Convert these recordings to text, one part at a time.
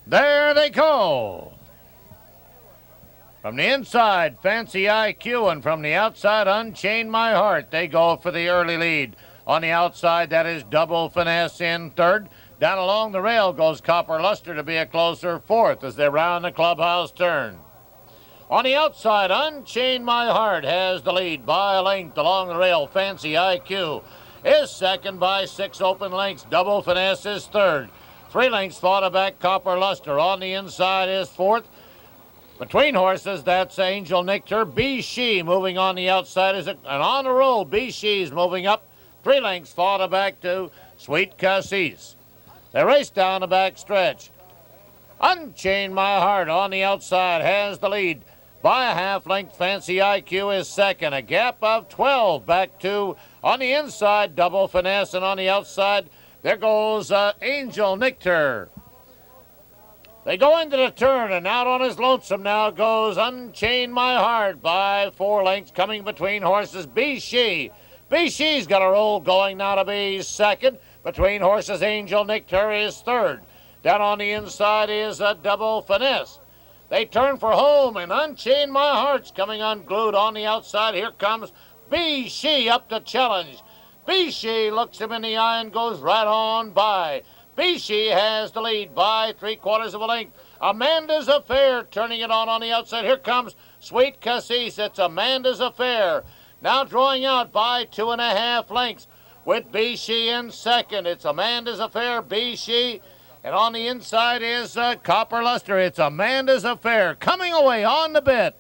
There they go. From the inside, Fancy IQ, and from the outside, Unchain My Heart. They go for the early lead. On the outside, that is Double Finesse in third. Down along the rail goes Copper Luster to be a closer fourth as they round the clubhouse turn. On the outside, Unchain My Heart has the lead by a length along the rail. Fancy IQ is second by 6 open lengths. Double Finesse is third. 3 lengths fought back Copper Luster. On the inside is fourth. Between horses, that's Angel Nectar. Be She moving on the outside. And on the roll, Be She's moving up. 3 lengths fought back to Sweet Cassis. They race down the back stretch. Unchain My Heart on the outside has the lead. By a half length, Fancy IQ is second. A gap of 12 back to, on the inside, Double Finesse. And on the outside, there goes Angel Nectar. They go into the turn, and out on his lonesome now goes Unchain My Heart by 4 lengths, coming between horses. Be She. Be She's got a roll going now to be second. Between horses, Angel Nectar is third. Down on the inside is a Double Finesse. They turn for home, and Unchain My Heart's coming unglued on the outside. Here comes Be She up to challenge. Be She looks him in the eye and goes right on by. Be She has the lead by 3/4 of a length. Amanda's Affair turning it on the outside. Here comes Sweet Cassis. It's Amanda's Affair. Now drawing out by 2.5 lengths with Be She in second. It's Amanda's Affair, Be She. And on the inside is Copper Luster. It's Amanda's Affair coming away on the bit.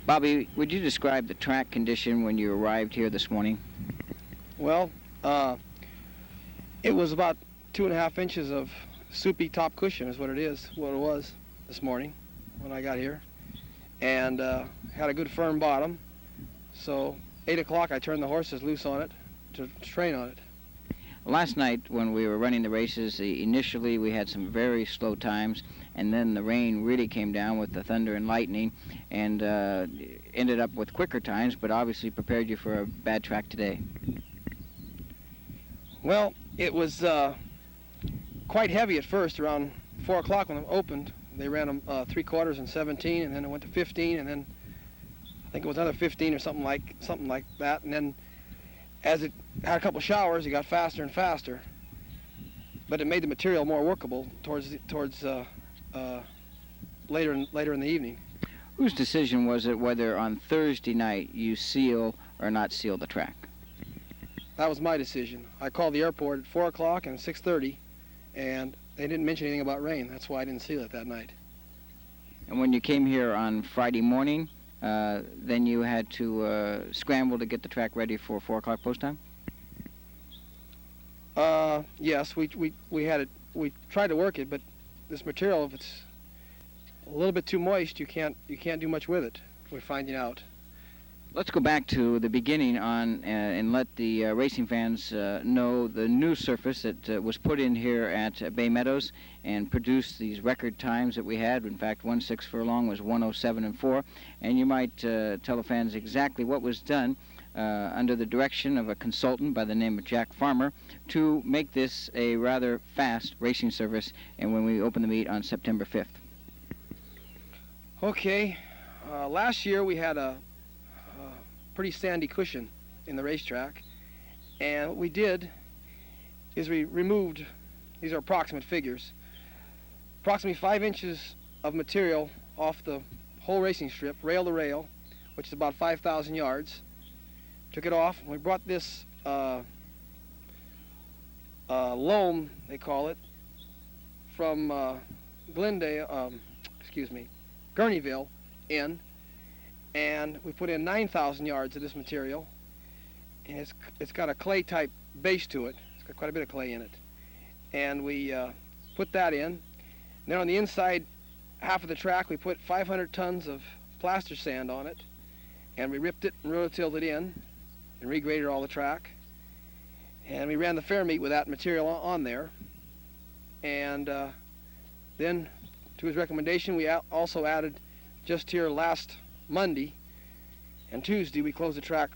Bobby, would you describe the track condition when you arrived here this morning? Well, it was about 2.5 inches of soupy top cushion is what it was this morning when I got here. And had a good firm bottom. So 8 o'clock I turned the horses loose on it to train on it. Last night when we were running the races, initially we had some very slow times, and then the rain really came down with the thunder and lightning and ended up with quicker times, but obviously prepared you for a bad track today. Well, it was quite heavy at first. Around 4 o'clock when it opened, they ran them 3/4 and 17, and then it went to 15, and then I think it was another 15 or something like that. And then as it had a couple showers, it got faster and faster. But it made the material more workable towards later in the evening. Whose decision was it whether on Thursday night you seal or not seal the track? That was my decision. I called the airport at 4 o'clock and 6:30, and they didn't mention anything about rain. That's why I didn't seal it that night. And when you came here on Friday morning, then you had to scramble to get the track ready for 4 o'clock post time? Yes, we had it. We tried to work it, but this material, if it's a little bit too moist, you can't do much with it. We're finding out. Let's go back to the beginning and let the racing fans know the new surface that was put in here at Bay Meadows and produced these record times that we had. In fact, 1/6 furlong was 1:07.4. And you might tell the fans exactly what was done under the direction of a consultant by the name of Jack Farmer to make this a rather fast racing service, and when we open the meet on September 5th. Okay, last year we had a pretty sandy cushion in the racetrack, and what we did is we removed, these are approximate figures, approximately 5 inches of material off the whole racing strip, rail to rail, which is about 5,000 yards. Took it off, and we brought this loam, they call it, from Gurneyville in, and we put in 9,000 yards of this material, and it's got a clay type base to it. It's got quite a bit of clay in it, and we put that in. And then on the inside half of the track we put 500 tons of plaster sand on it, and we ripped it and rototilled it in and regraded all the track, and we ran the fair meet with that material on there. And then to his recommendation we also added, just here last Monday and Tuesday, we closed the track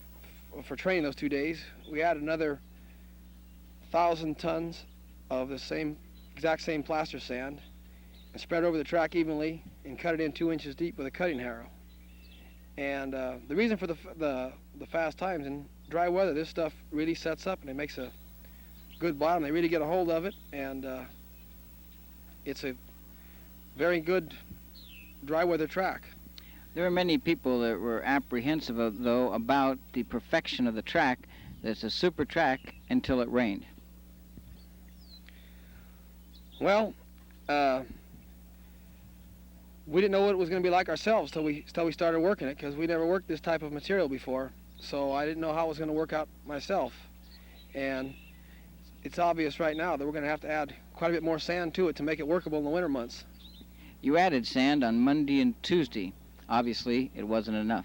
for training those 2 days. We added another 1,000 tons of the exact same plaster sand and spread it over the track evenly and cut it in 2 inches deep with a cutting harrow. And the reason for the fast times, in dry weather, this stuff really sets up and it makes a good bottom. They really get a hold of it, and it's a very good dry weather track. There are many people that were apprehensive, though, about the perfection of the track. That's a super track until it rained. Well, we didn't know what it was going to be like ourselves till we started working it, because we never worked this type of material before. So I didn't know how it was going to work out myself. And it's obvious right now that we're going to have to add quite a bit more sand to it to make it workable in the winter months. You added sand on Monday and Tuesday. Obviously, it wasn't enough.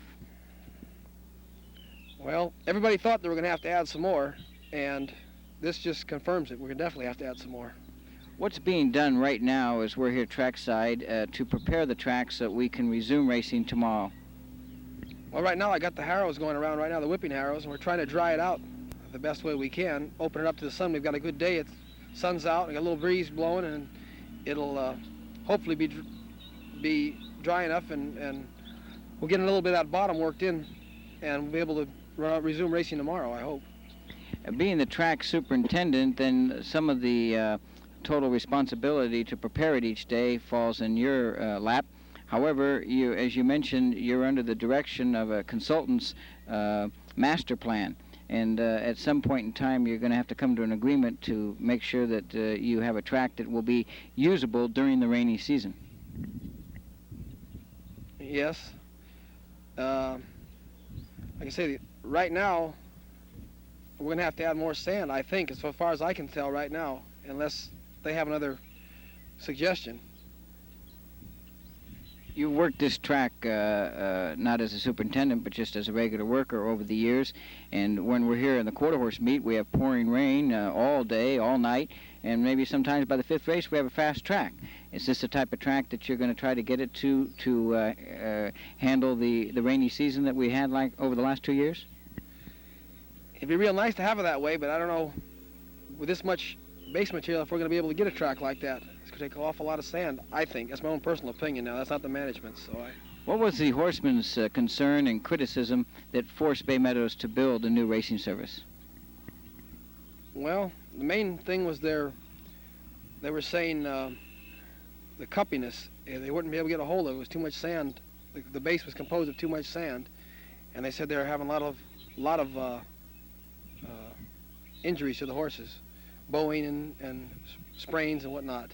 Well, everybody thought they were going to have to add some more, and this just confirms it. We're going to definitely have to add some more. What's being done right now as we're here trackside to prepare the track so that we can resume racing tomorrow? Well, right now I got the harrows going around right now, the whipping harrows, and we're trying to dry it out the best way we can. Open it up to the sun. We've got a good day. It's sun's out. We got a little breeze blowing, and it'll hopefully be dry enough, and we'll get a little bit of that bottom worked in, and we'll be able to resume racing tomorrow, I hope. Being the track superintendent, then some of the total responsibility to prepare it each day falls in your lap. However, as you mentioned, you're under the direction of a consultant's master plan, and at some point in time you're going to have to come to an agreement to make sure that you have a track that will be usable during the rainy season. Yes. Like I say, right now, we're going to have to add more sand, I think, as far as I can tell right now, unless they have another suggestion. You worked this track not as a superintendent, but just as a regular worker over the years. And when we're here in the quarter horse meet, we have pouring rain all day, all night, and maybe sometimes by the fifth race we have a fast track. Is this the type of track that you're going to try to get it to handle the rainy season that we had like over the last 2 years? It'd be real nice to have it that way, but I don't know, with this much base material, if we're going to be able to get a track like that. It's going to take an awful lot of sand, I think. That's my own personal opinion now. That's not the management's. What was the horsemen's concern and criticism that forced Bay Meadows to build a new racing service? Well, the main thing was they were saying the cuppiness. They wouldn't be able to get a hold of it. It was too much sand. The base was composed of too much sand, and they said they were having a lot of injuries to the horses, bowing and sprains and whatnot.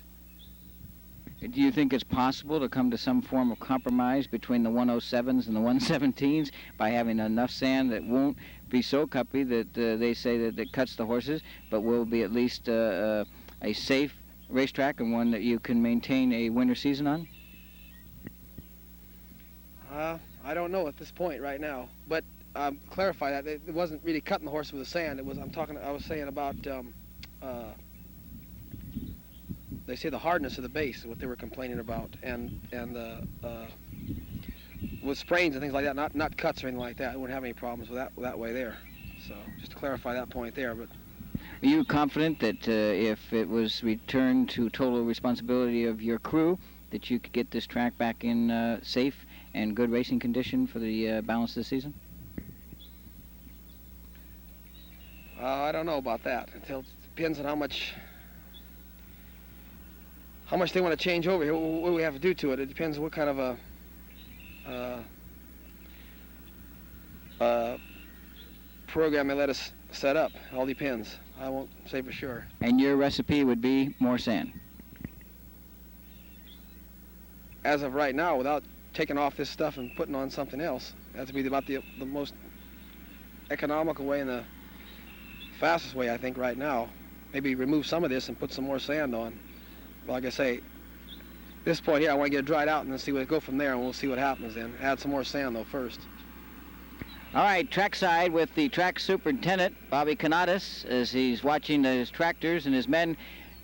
Do you think it's possible to come to some form of compromise between the 107s and the 117s by having enough sand that won't be so cuppy that they say that it cuts the horses, but will be at least a safe racetrack and one that you can maintain a winter season on? I don't know at this point right now, but clarify that it wasn't really cutting the horse with the sand. It was I was saying about they say the hardness of the base is what they were complaining about, and with sprains and things like that, not cuts or anything like that. I wouldn't have any problems with that way there. So just to clarify that point there. But are you confident that if it was returned to total responsibility of your crew, that you could get this track back in safe and good racing condition for the balance of the season? I don't know about that. It depends on how much they want to change over here, what we have to do to it. It depends on what kind of a program they let us set up. It all depends. I won't say for sure. And your recipe would be more sand? As of right now, without taking off this stuff and putting on something else, that would be about the most economical way and the fastest way, I think, right now. Maybe remove some of this and put some more sand on. But like I say, this point here, I want to get it dried out and then go from there, and we'll see what happens then. Add some more sand, though, first. All right, trackside with the track superintendent, Bobby Canadas, as he's watching his tractors and his men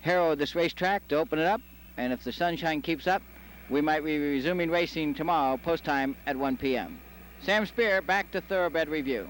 harrow this racetrack to open it up. And if the sunshine keeps up, we might be resuming racing tomorrow, post time at 1 p.m. Sam Spear, back to Thoroughbred Review.